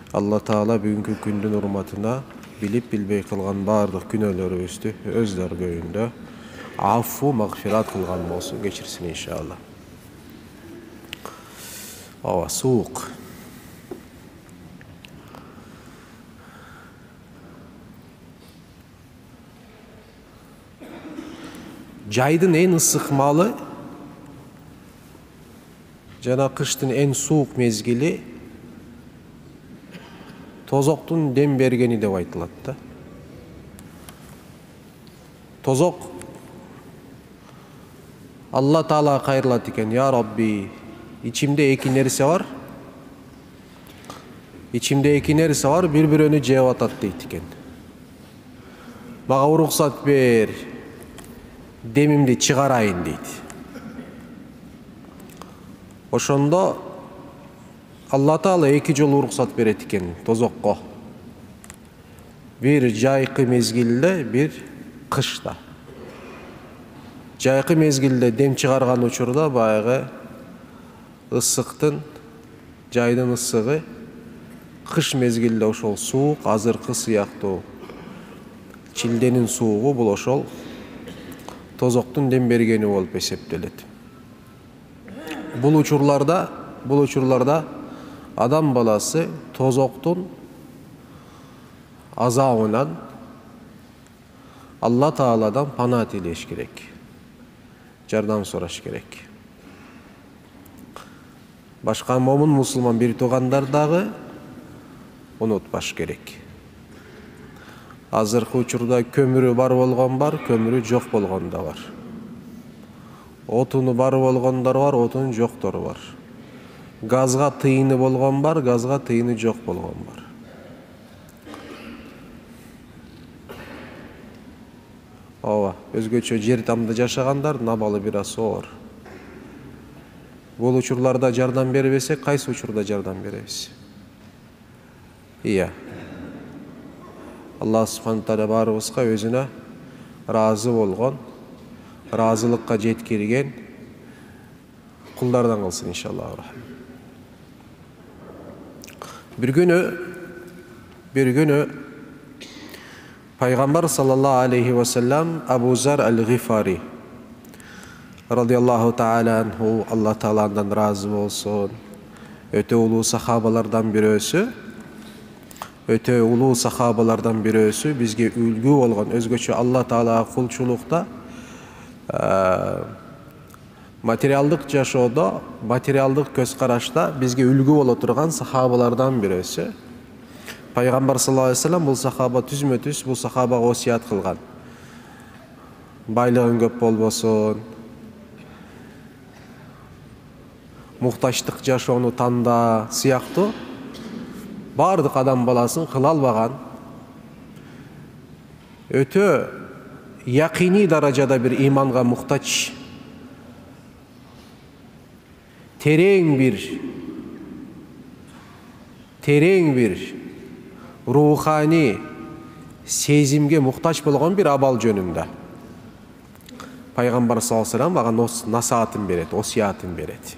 Allah Taala бүгүнкү күндүн урматына билип билбей кылган баардык күнөөлөрүбүздү өз даргөйүндө афу магфират кылган болсун, кечирсин иншалла. Ава суук. Жайдын эң ысык маалы жана кыштын эң суук мезгили тозоктун дем бергени деп айтылат да. Тозок Алла Таала кайрылат экен: "Я Rabbi, içimde эки нерсе бар. İçimde эки нерсе бар, бири-бирөөнү жеп атат" дейт экен. "Мага уруксат бер, демимди чыгарайын" дейт. Ошондо Алла Таала эки жолу уруксат берет экен тозокко. Бир жайкы мезгилде, бир кышта. Жайкы мезгилде дем чыгарган учурда баягы ысыктын, жайдын ысыгы, кыш мезгилде ошол суук, азыркы сыяктуу чилденин суугу бул ошол тозоктун дем бергени болуп эсептелет. Бул учурларда адам баласы тозоктун азабынан Алла Тааладан пана тилеш керек, жардам сураш керек. Башка момун мусулман бир туугандар дагы унутпаш керек. Азыркы учурда көмүрү бар болгон бар, көмүрү жок болгон да бар. Отуну бар болгондор бар, отуну жоктору бар. Газга тыйыны болгон бар, газга тыйыны жок болгон бар. Ооба, өзгөчө жер тамда жашагандардын абалы бир аз оор. Бул учурларда жардам бербесек, кайсы учурда жардам беребиз? Ия. Алла субхана тааля баарыбызга өзүнө ыраазы болгон, ыраазылыкка жеткирген кулдардан кылсын иншалла. Bir günü Peygamber sallallahu aleyhi ve sellem Abu Zar el-Ghifari radıyallahu ta'ala anhu, Allah Taala'dan razı olsun, öte ulu sahabalardan birisi bizge ülgü olgan, özgöçü Allah Taala kulçulukta, materialdık jaşooda, materialdık köz karашта bizge ülgü olup turgan sahabalardan birisi. Peygamber sallallahu aleyhi ve sellem bu sahaba tüzmötüz, bu sahaba osiyat kılgan. Baylığın köp bolbosun, muhtaçlık jaşoonu tanda siyaktı. Bardıq adam balasın kıla albagan, ötö yakini darajada bir imanға muhtaç, tereң bir ruhani sezimge muhtaç bolған bir abal жөнүндө. Peygamber sallallahu aleyhi ve sellem baga nasihatın beret, osiyatın beret.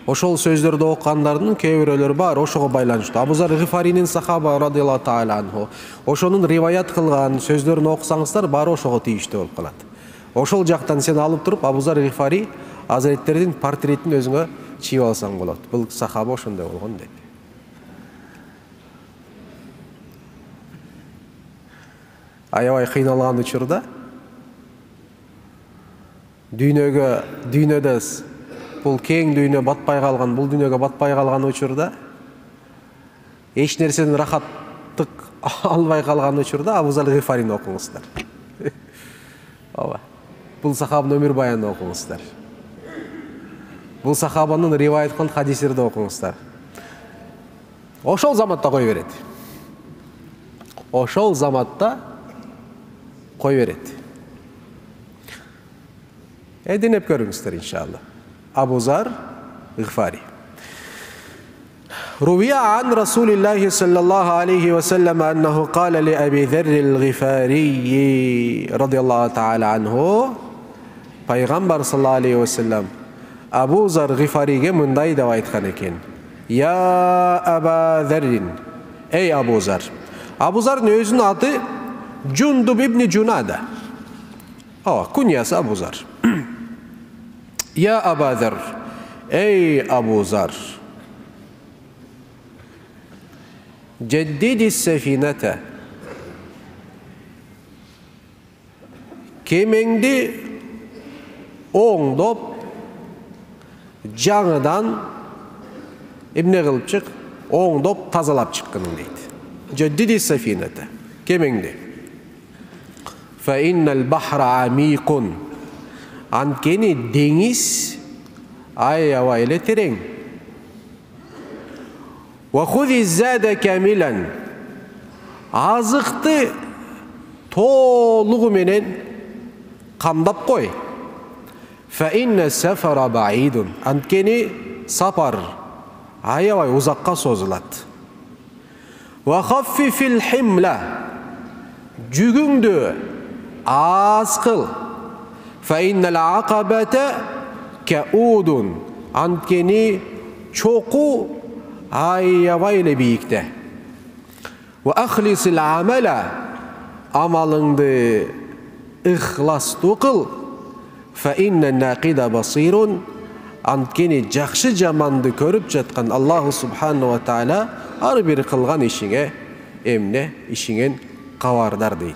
Ошол сөздөрдү окугандардын кээ бирөөлөрү бар, ошого байланыштуу. Абу Зар Гифаринин сахаба радıyallahu ta'ala anhu. Ошонун риваят кылган сөздөрүн окусаңыздар, баары ошого тийиштүү болуп калат. Ошол жактан сен алып туруп, Абу Зар Гифари азиреттердин портретин өзүңө чийип алсаң болот. Бул сахаба ошондой болгон дейт. Аябай кыйналган учурда дүйнөдө бул кең дүйнө батпай калган, бул дүйнөгө батпай калган учурда, эч нерседен рахаттык албай калган учурда Абу Зар Гифарини окуңуздар. Ооба. Бул сахабанын өмүр баянын окуңуздар. Бул сахабанын риваят кылган хадистерди окуңуздар. Ошол заматта кой берет. Ошол заматта кой берет. Dinlep görüngsüzler inşallah. Abu Zar Gıfari. Ruviya an Resulillahi sallallahu aleyhi ve sellem ennehu kâle li Ebi Zerril Gıfari radıyallahu ta'ala anhu, Peygamber sallallahu aleyhi ve sellem Abu Zar Gıfari'ge mınday dep aytkan eken. Ya Aba Zerrin. Ey Abu Zar. Abu Zar'ın özünün adı Cundub ibn Cunada. Kunyası Abu Zar. Ya Aba Zer. Ey Abu Zar. Ceddidis sefinete. Kemengdi oңдоп жаңыдан эмне кылып чык, оңдоп тазалап чыккының дейт. Ceddidis sefinete. Kemengdi. Fa innal bahra amikun. Antkeni deniz aябай эле терең. Wa khudhi zada kamilan. Azıqты толугу менен камдап кой. Fa inna safara ba'idun. Antkeni sapar aябай узакка созулат. Wa khaffifil himla. Жүгүңдү аз кыл. Fa innal aqabata ka'udun. Antkeni çoku aябай эле бийикте. Wa akhlisil amala. Amalыңды ихластуу кыл. Fa inna naqida basirun. Antkeni жакшы жаманды көрүп жаткан Аллаху субхanahu wa taala ар бир кылган ишиңе эмне ишиңен кабардар дейт.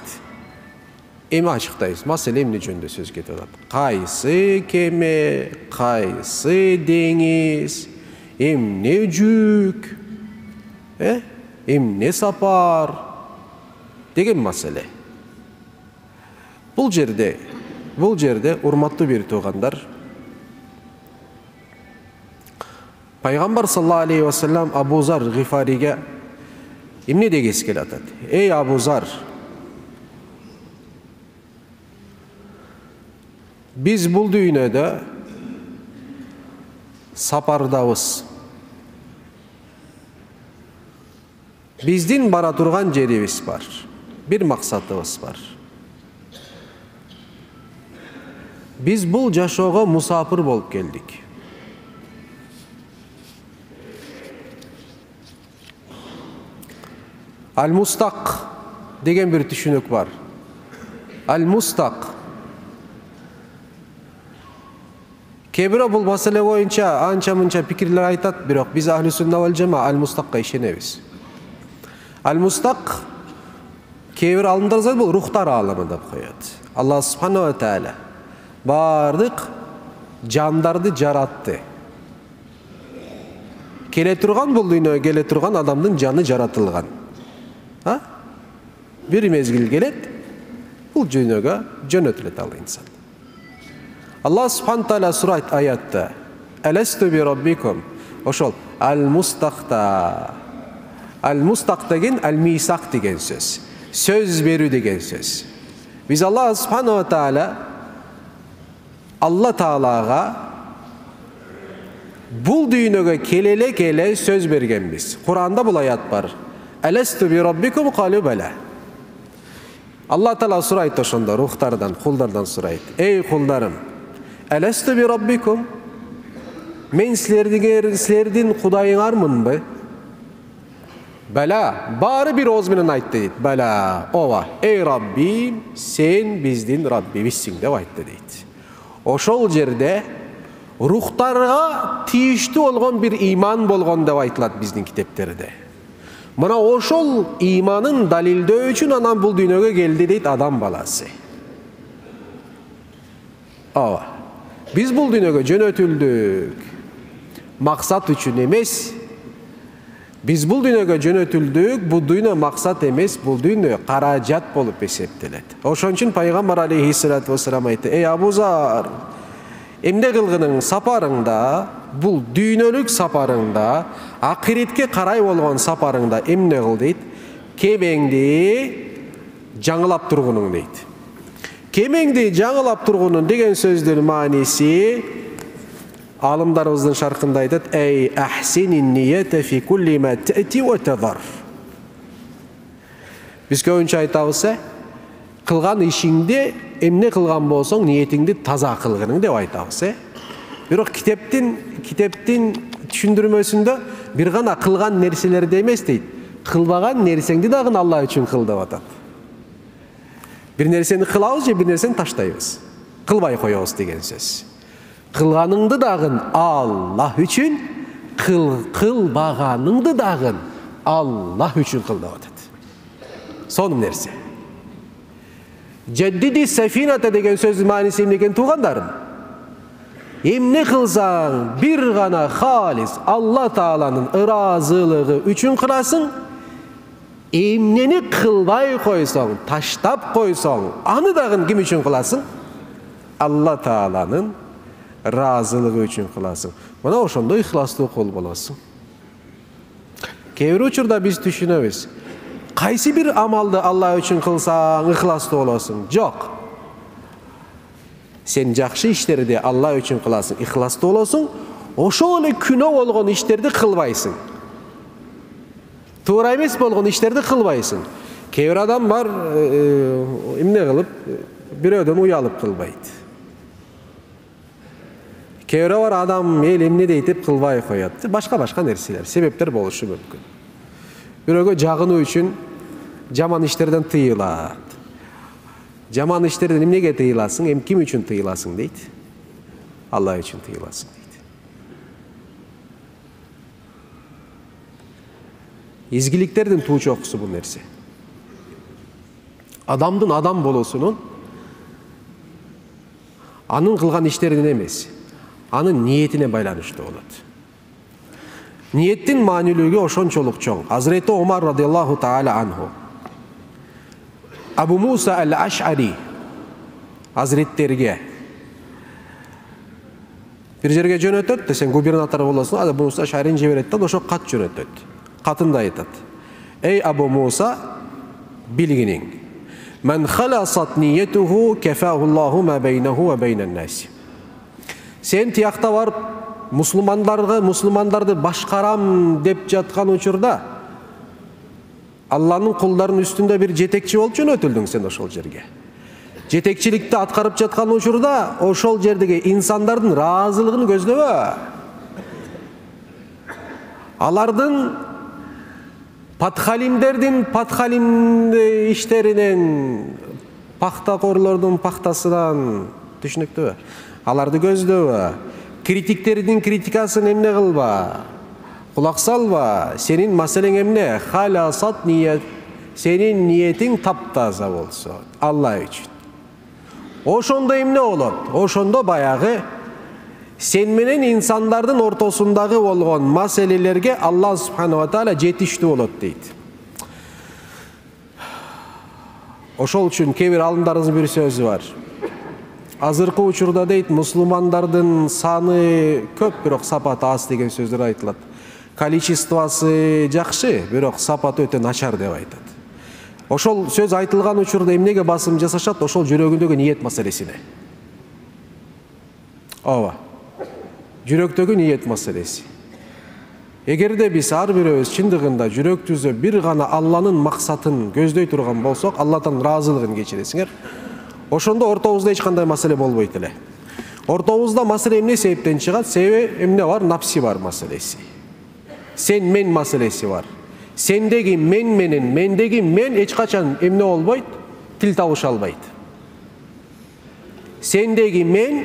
Эми ачыктайбыз. Маселе эмне жөнүндө сөз кетип атат? Кайсы кеме, кайсы деңиз, эмне жүк, эмне сапар деген маселе. Бул жерде урматтуу бир туугандар, Пайгамбар саллаллаху алейхи ва саллям Абу Зар Гифариге эмне дегиси келип атат? Эй Абу Зар, биз бул дүйнөдө сапардабыз. Биздин бара турган жерибиз бар. Бир максатыбыз бар. Биз бул жашоого мусафир болуп келдик. Al-Mustaq деген bir түшүнүк бар. Al-Mustaq. Кебиро бул маселе боюнча анча-мынча пикирлер айтат, бирок биз Ахли Сунна вал Жама Al-Mustaqqa ишенебиз. Al-Mustaq кебир алымдар зат бул рухтар алымы деп коет. Аллах субхanahu ва таала бардык жандарды жаратты. Келе турган бул дүйнөгө келе турган адамдын жаны жаратылган. Bir mezgil gelet, bu dünyaga jönötület al insan. Allah subhanahu taala surat ayatta, "Elestu bi rabbikum." Oşol al-mustaqta. Al-mustaq degen al-misaq degen söz. Söz berүү degen söz. Biz Allah subhanahu taala Allah Taalaga bul dünyaga kele söz bergenbiz. Kur'anda bul ayat var. Elestu bi rabbikum qalu bala. Allah Taala surayt oşonda ruhtardan, kullardan surayt. Ey kullarım, elestu bi rabbikum? Men sizlerden Kudayıňarmynby? Bala, bari bir oz menen aytdy deyt. Bala, ova. Ey Rabbim, sen bizdin Rabbimizsiň dep aytdy deyt. Oşol jerde ruhtarga tiýişli bolgon bir iman bolgon dep aytylat bizdin kitepterde. Mına oşol imanın dalildөө üçün anan bul dünyaga geldi deyt adam balası. Biz bul dünyaga jönötüldük. Maksat üçün emes. Biz bul dünyaga jönötüldük. Bu dünya maksat emes, bul dünya karajat bolup eseptelet. Oşon üçün Peygamber aleyhissalatu vesselam aytdı: "Ey Abu Zar, emne kılgının saparыңda, bul düynölük saparыңda, ahiretke karay bolgon saparыңda emne kıl deyt? Kemengdi жаңылап turgunun deyt. Kemengdi жаңылап turgunun degen sözdün manisi alımlarımızın şarkında aytat: "Ey ahsinin niyete fi kulli ma ta'ti ve tadar." Biz köpünçe aytabızsa, kılgan işinde emne kılgan bolsoň niyetingdi taza kılgının dep aytabız. Birok kiteptin түшүндүрмөсүндө бир гана кылган нерселерди эмес дейт, кылбаган нерсеңди дагы Алла үчүн кыл деп атат. Бир нерсени кылабыз же бир нерсени таштайбыз, кылбай коебуз деген сөз. Кылганыңды дагы Аллах үчүн, кылбаганыңды дагы Аллах үчүн кыл деп атат. Сонун нерсе. Жаддиди сафината деген сөздүн мааниси эмне экенин туугандарым? Эмне кылсаң бир гана халис Алла Тааланын ыраазылыгы үчүн кыласың. Эмнени кылбай койсоң, таштап койсоң, аны дагы ким үчүн кыласың? Алла Тааланын ыраазылыгы үчүн кыласың. Мына ошондо ихластуу кул болосуң. Кээ бир учурда биз түшүнөбүз. Кайсы бир амалды Алла үчүн кылсаң ихластуу болосуң? Жок. Сен жакшы иштерди Алла үчүн кыласың, ихластуу болосуң, ошол эле күнөө болгон иштерди кылбайсың. Туура эмес болгон иштерди кылбайсың. Кээ бир адам бар, эмне кылып, бирөөдөн уялып кылбайт. Кээ бирөө бар адам эл эмне дейт деп кылбай коет. Башка нерселер, себептер болушу мүмкүн. Бирөөгө жагынуу үчүн жаман иштерден тыйылат. Жаман иштерден эмнеге тыйыласың? Ким үчүн тыйыласың дейт? Алла үчүн тыйыласың дейт. Изгиликтердин туу чокусу бул нерсе. Адамдын адам болуусунун анын кылган иштеринен эмес, анын ниетине байланыштуу болот. Ниеттин маанилүүлүгү ошончолук чоң. Hazreti Omar radıyallahu taala anhu, Abu Musa al-Ash'ari Hazretlerге бир жерге жөнөтөт десең, губернатор болосуң, Abu Musa al-Ash'арини жиберет да ошо кат жөнөтөт. Катында айтат: "Эй Абу Муса, билгиниң, мен халасат ниетуху кафаху Аллаху ма бейнаху ва бейнан нас." Сен тиякта барып мусулмандарды башкарам деп жаткан учурда Алланын кулдарынын үстүндө бир жетекчи болуп жөнөтүлдүң сен ошол жерге. Жетекчиликти аткарып жаткан учурда ошол жердеги инсандардын ыраазылыгын көздөбө. Алардын патхалим иштеринен, пахтакорлордун пахтасынан, түшүнүктүбү? Аларды көздөбө. Критиктердин критикасын эмне кылба, кулак салба. Сенин маселең эмне? Халасат ниет. Сенин ниетиң таптаза болсо, Алла үчүн. Ошондо эмне болот? Ошондо баягы сен менен инсандардын ортосундагы болгон маселелерге Алла субхана ва таала жетиштүү болот дейт. Ошол үчүн кээ бир алымдарыбыздын бир сөзү бар. Азыркы учурда дейт, мусулмандардын саны көп, бирок сапаты аз деген сөздөр айтылат. Количествосы жакшы, бирок сапаты өтө начар деп айтат. Ошол сөз айтылган учурда эмнеге басым жасашат? Ошол жүрөгүндөгү ниет маселесине. Ооба. Жүрөктөгү ниет маселеси. Эгерде биз ар бирөөбүз чындыгында жүрөктүбүздө бир гана Алланын максатын көздөй турган болсок, Алладан ыраазылыгын кечиресиңер, ошондо ортобузда эч кандай маселе болбойт эле. Ортобузда маселе эмне себептен чыгат? Себеби эмне бар? Напси бар маселеси. Сен мен маселеси бар. Сендеги мен менен мендеги мен эч качан эмне болбойт? Тил табыша албайт. Сендеги мен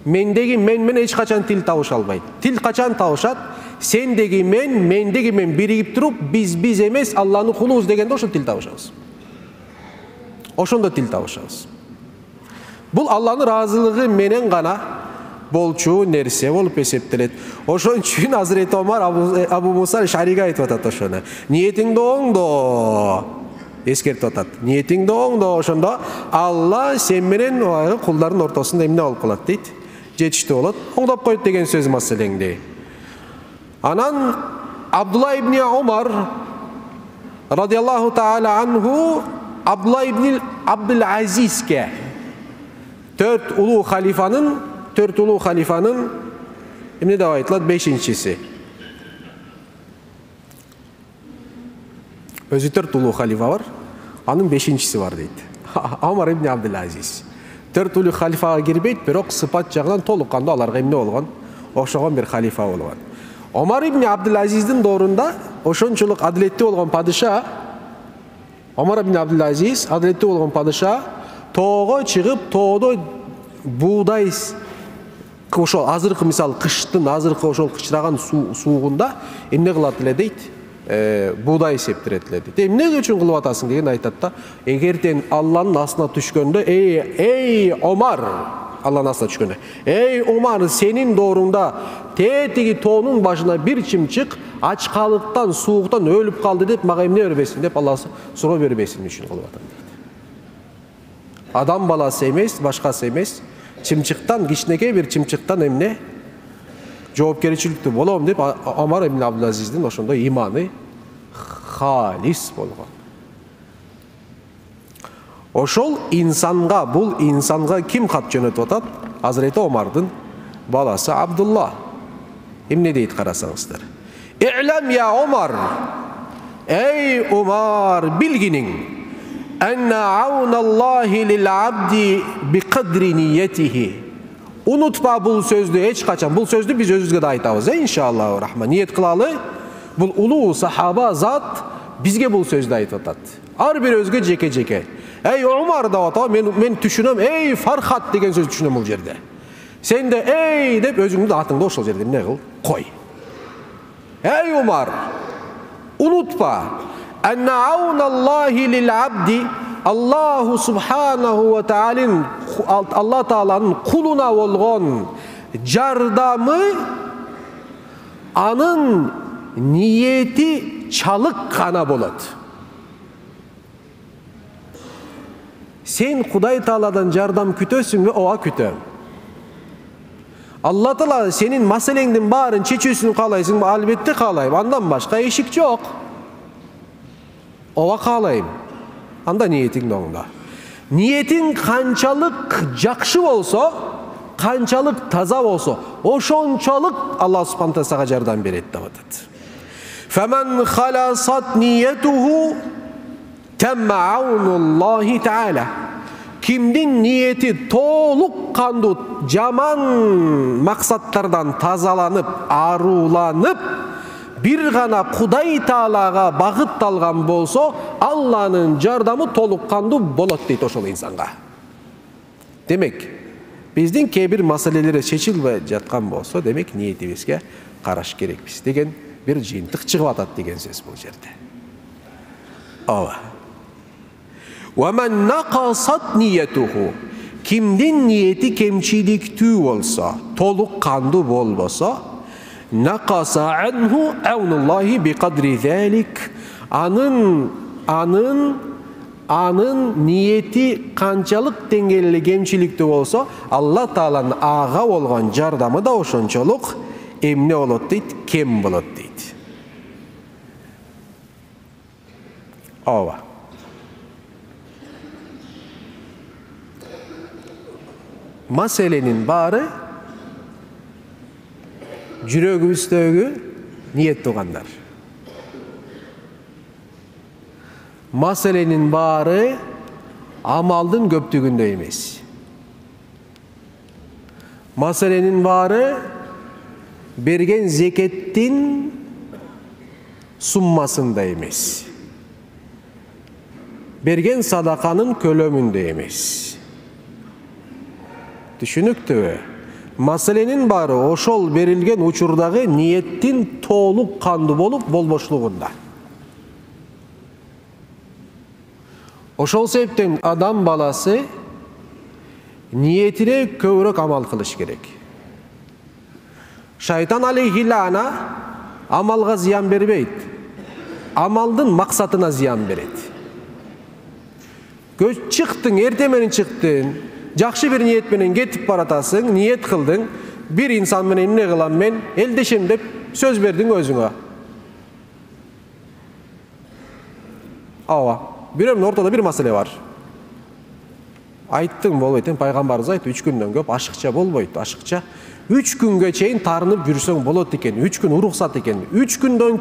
мендеги мен менен эч качан тил табыша албайт. Тил качан табышат? Сендеги мен, мендеги мен биригип туруп, биз эмес, Алланын кулубуз дегенде ошо тил табышабыз. Ошондо тил табышабыз. Бул Алланын ыраазылыгы менен гана болчу нерсе болуп эсептелет. Ошон үчүн Hazreti Omar Abu Musa al-Ash'ariге айтып атат ошону. Ниетиңди оңдо. Эскертип атат. Ниетиңди оңдо, ошондо Алла сен менен кулдардын ортосунда эмне болуп калат дейт? Жетиштүү болот. Оңдоп койт деген сөз маселеңди. Анан Абдулла ибн Умар радıyallahu taala anhu Abdullah ibn Abdülaziz'ke dört ulu halifanın emne de ayetler beşincisi. Özü dört ulu halifa var, anın beşincisi var deydi. Omar ibn Abdülaziz. Dört ulu halifaga girбейт, бирок sıfat жагынан толукканда аларга эмне болгон? окшогон бир халифа болгон. Омар ибн Абдул-Азиздин доорунда ошончолук адилеттүү болгон падыша, Омар ибн Абдул-Азиз адилеттүү болгон падыша тоого чыгып, тоодо буудай ошол азыркы мисалы кыштын азыркы ошол кычыраган суугунда эмне кылат эле дейт, буудай септирет эле дейт. Эмне үчүн кылып атасың деген айтат да, эгерден Алланын астына түшкөндө, эй Омар, Алланын астына түшкөндө, эй Омар, сенин дооруңда тетиги тоонун башына бир чымчык ачкалыктан, сууктан өлүп калды деп мага эмне бербесин деп Алла суроо бербесин үчүн кылып атам дейт. Адам баласы эмес, башкасы эмес, чымчыктан, кичинекей бир чымчыктан эмне жоопкерчиликтүү болом деп Омар ибн Абдул-Азиздин ошондо иманы халис болгон. Ошол инсанга, бул инсанга ким кат жөнөтүп атат? Азырети Омардын баласы Абдулла. Эмне дейт карасаңыздар? И'лам я Омар, эй Омар, билгиниң, анна ауналлахи лил абди биқадри ниятихи. Унутпа бул сөздү эч качан. Бул сөздү биз өзүбүзгө да айтабыз, иншаллаху рахман. Ниет кылалы. Бул улуу сахаба зат бизге бул сөздү айтып атат. Ар бир өзгө жеке-жеке. Эй Омар да атабы, мен түшүнөм, эй Фархат деген сөз түшүнөм бул жерде. Сен де эй деп өзүңдүн атыңды ошол жерде эмне кыл? Кой. Эй Омар, унутпа, анна ауналлахи лил абди, Аллаху субханаху ва таалин, Алла тааланын кулуна болгон жардамы анын ниети чалык гана болот. Сен Кудай Тааладан жардам күтөсүңбү? Ооба күтөм. Алла Таала сенин маселеңдин баарын чечүүсүн каалайсыңбы? Албетте каалайм. Андан башка эшик жок. Ооба каалайм. Анда ниетиң оңда. Ниетиң канчалык жакшы болсо, канчалык таза болсо, ошончолук Алла субхана таала сага жардам берет деп атат. Фаман халасат ниятуху тамма аунуллахи таала. Кимдин ниети толук кандуу жаман максаттардан тазаланып, аруланып, бир гана Кудай Таалага багытталган болсо, Алланын жардамы толук кандуу болот дейт ошол инсанга. Демек, биздин кээ бир маселелер чечилбей жаткан болсо, демек ниетибизге караш керекпиз деген бир жыйынтык чыгып атат деген сөз бул жерде. Ооба. وَمَنْ نَقَصَتْ نِيَتُهُ. Kimdin niyeti kemçiliktүү bolsa, толук кандуу болбосо, نَقَصَ عَنْهُ عَوْنُ اللّٰهِ بِقَدْرِ ذَلِكَ. Anın niyeti kançalık dengeli kemçiliktүү bolsa, Allah Taala'nın ağa bolgan jardamı da oşonçoluk emne bolot deyt, kem bolot deyt. Ооба. Maselenin bari жүрөгүбүздөгү ниет тугандар. Maseленин баары амалдын көптүгүндө эмес. Maseленин баары берген зекеттин суммасында эмес. Берген садаканын көлөмүндө эмес. Түшүнүктүүбү? Маселенин баары ошол берилген учурдагы ниеттин толук кандуу болуп болбошлугунда. Ошол себептен адам баласы ниетине көбүрөөк амал кылыш керек. Шайтан алейхилана амалга зыян бербейт. Амалдын максатына зыян берет. Чыктың, эртең менен чыктың, жакшы бир ниет менен кетип баратасың, ниет кылдың, бир инсан менен эмне кылам мен, элдешем деп сөз бердиң өзүңө. Ооба, бирөөнүн ортодо бир маселе бар. Айттың болбойт, пайгамбарыбыз айтты, 3 күндөн көп ашыкча болбойт, ашыкча 3 күнгө чейин тарынып жүрсөң болот экен, 3 күн уруксат экен. 3 күндөн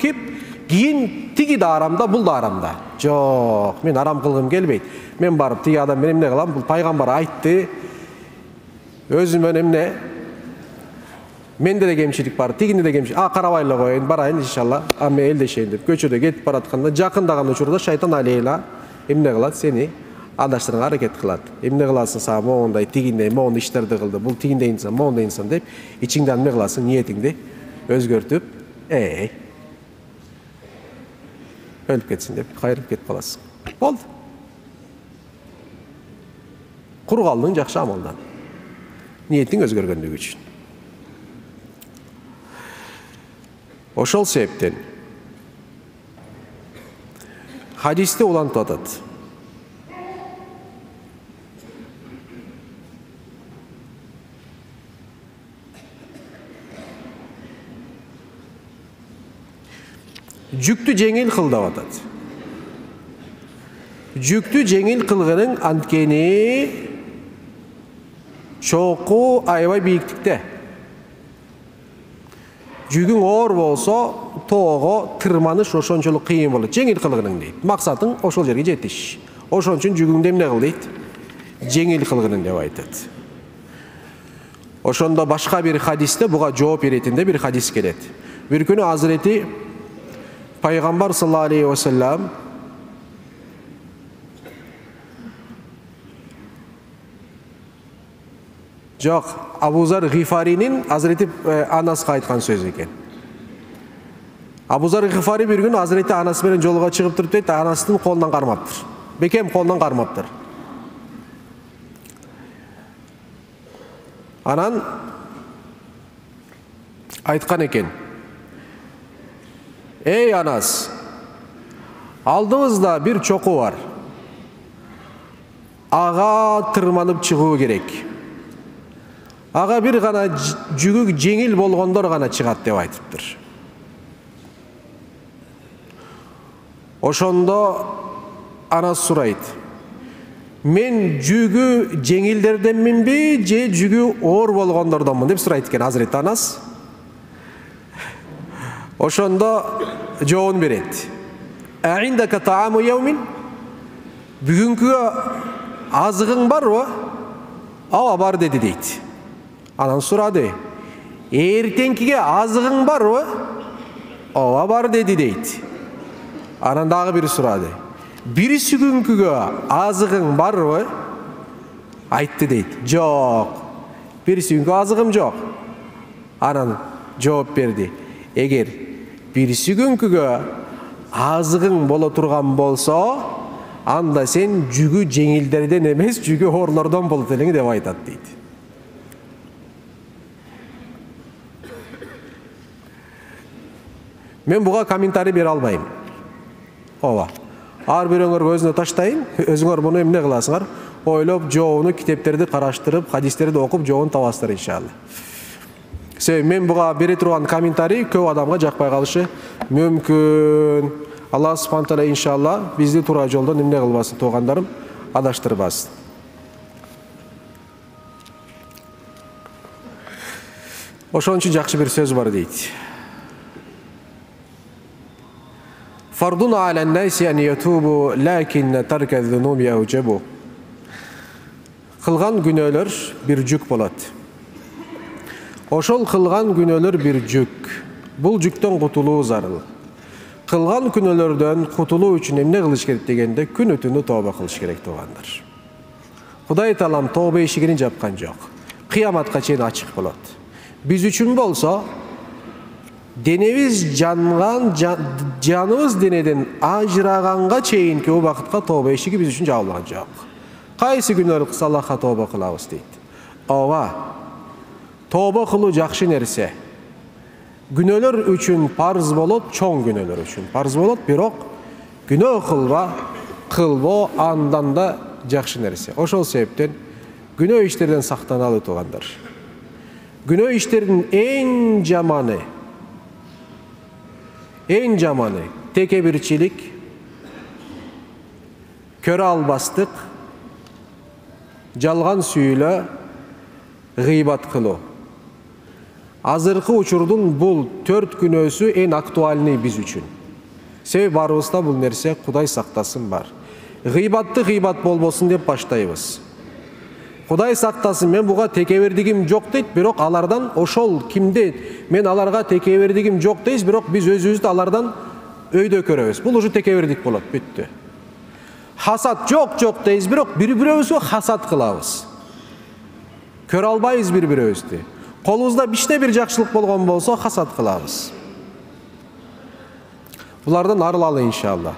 кийин тиги да арамда, бул да арамда. Жок, мен арам кылгым келбейт. Мен барып тиги адам менен эмне кылам? Бул пайгамбар айтты. Өзүмөн эмне Менде де кемчилик бар, тигинде де кемчилик. Карабай эле коеюн, барайын иншалла. Мен элдешейин деп көчөдө кетип баратканда, жакындаган учурда шайтан алейла эмне кылат? Сени адаштырганга аракет кылат. Эмне кыласың сага моундай, тигиндей, моун иштерди кылды. Бул тигиндей инсан, моундай инсан деп ичиңден эмне кыласың? Ниетиңди өзгөртүп, өлүп кетсин деп кайрылып кетип каласың. Болду. Кур калдың жакшы амалдан. Ниетиң өзгөргөндүгү үчүн. Ошол себептен хадисте улантып атат. Жүктү жеңил кыл деп атат. Жүктү жеңил кылгының анткени чоку аябай бийиктикте. Жүгүң оор болсо, тоого тырманыш ошончолук кыйын болот. Жеңил кылгының дейт. Максатың ошол жерге жетиш. Ошон үчүн жүгүңдү эмне кыл дейт? Жеңил кылгының деп айтат. Ошондо башка бир хадисте буга жооп беретинде бир хадис келет. Бир күнү Азирети Пайгамбар саллаллаху алейхи ва саллям Жок, Абу Зар Гифаринин Азирети Анаска айткан сөзү экен. Абу Зар Гифари бир күнү Азирети Анас менен жолго чыгып туруп дейт, анасынын колунан кармаптыр. Бекем колунан кармаптыр. Анан айткан экен. Эй Анас, алдыбызда бир чоку бар. Ага тырманып чыгуу керек. Ага бир гана жүгү жеңил болгондор гана чыгат деп айтыптыр. Ошондо Анас сурайт. Мен жүгү жеңилдерденминби, же жүгү оор болгондордонмун деп сурайт экен Азирет Анас. Ошондо жообун берет. Аиндака тааму яумин? Бүгүнкү азыгың барбы? Ооба бар деди дейт. Анан сурады. Эртеңкиге азыгың барбы? Ооба бар деди дейт. Анан дагы бир сурады. Биринчи күнгүгө азыгың барбы? Айтты дейт. Жок. Биринчи күнгө азыгым жок. Анан жооп берди. Эгер биринчи күнгүгө азыгың боло турган болсо, анда сен жүгү жеңилдерден эмес, жүгү оорлордон болот элең деп айтат дейт. Мен буга комментарий бере албайм. Ооба. Ар бирөөңөргө өзүнө таштайын, өзүңөр муну эмне кыласыңар? Ойлоп, жообуну, китептерди караштырып, хадистерди окуп, жообун табасыздар иншалла. Мен буга бере турган комментарий көп адамга жакпай калышы мүмкүн. Алла субхана таала иншалла бизди туура жолдон эмне кылбасын, туугандарым, адаштырбасын. Ошон үчүн жакшы бир сөз бар дейт. Fardun alen nasi en yatubu lakin tarka zunubi aujabu. Kılgan günöler bir jük bolat. Ошол кылган күнөөлөр бир жүк. Бул жүктөн кутулуу зарыл. Кылган күнөөлөрдөн кутулуу үчүн эмне кылыш керек дегенде күнү түнү тооба кылыш керек туугандар. Кудай Таалам тооба эшигин жапкан жок. Кыяматка чейин ачык болот. Биз үчүн болсо денебиз жанган, жаныбыз денеден ажыраганга чейинки убакытка тооба эшиги биз үчүн жабылган жок. Кайсы күнөөлөр кылса Аллахка тооба кылабыз дейт. Ооба. Tooba kılуу жакшы нерсе. Günöөлөр үчүн парыз болот, чоң günöөлөр үчүн парыз болот, бирок күнөө кылбоо андан да жакшы нерсе. Ошол себептен күнөө иштерден сактаналы туугандар. Күнөө иштердин эң жаманы текебирчилик, көрө албастык, жалган сүйлөө, гыйбат кылуу. Азыркы учурдун бул 4 күнөөсү эң актуальный биз үчүн. Себеби барыбызда бул нерсе Кудай сактасын бар. Гыйбатты гыйбат болбосун деп баштайбыз. Кудай сактасын, мен буга текебердигим жок дейт, бирок алардан ошол кимди мен аларга текебердигим жок дейбиз, бирок биз өзүбүздү алардан өйдө көрөбүз. Бул уже текебердик болот, бүттү. Хасат жок дейбиз, бирок бири-бирибизге хасат кылабыз. Көрө албайбыз бири-бирибизди. Колубузда биште бир жакшылык болгон болсо хасат кылабыз. Булардан арылалы иншалла.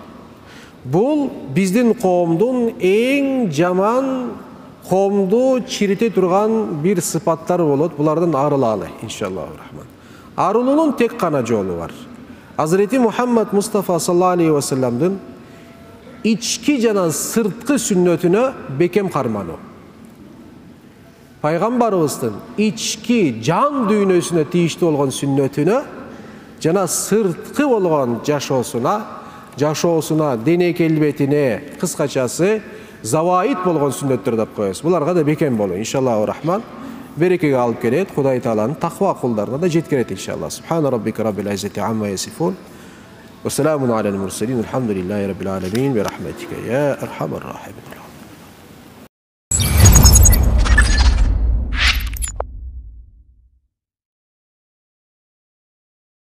Бул биздин коомдун эң жаман коомду чирите турган бир сыпаттар болот. Булардан арылалы иншаллаху рахман. Арылуунун тек гана жолу бар. Азирети Мухаммад Мустафа саллаллаху алейхи ва салламдын ички жана сырткы сүннөтүнө бекем кармануу. Пайгамбарыбыздын ички жан дүйнөсүнө тийиштүү болгон сүннөтүнө жана сырткы болгон жашоосуна, дене келбетине, кыскачасы заваид болгон сүннөттөр деп коебуз. Буларга да бекем болуу иншаллаху рахман. Берекеге алып келет, Кудай Тааланын таква кулдарына да жеткирет иншалла. Субхана раббика раббил иzzati amma yasifun. Ve selamun alel murselin. Elhamdülillahi rabbil alamin ve rahmetike ya erhamer rahimin.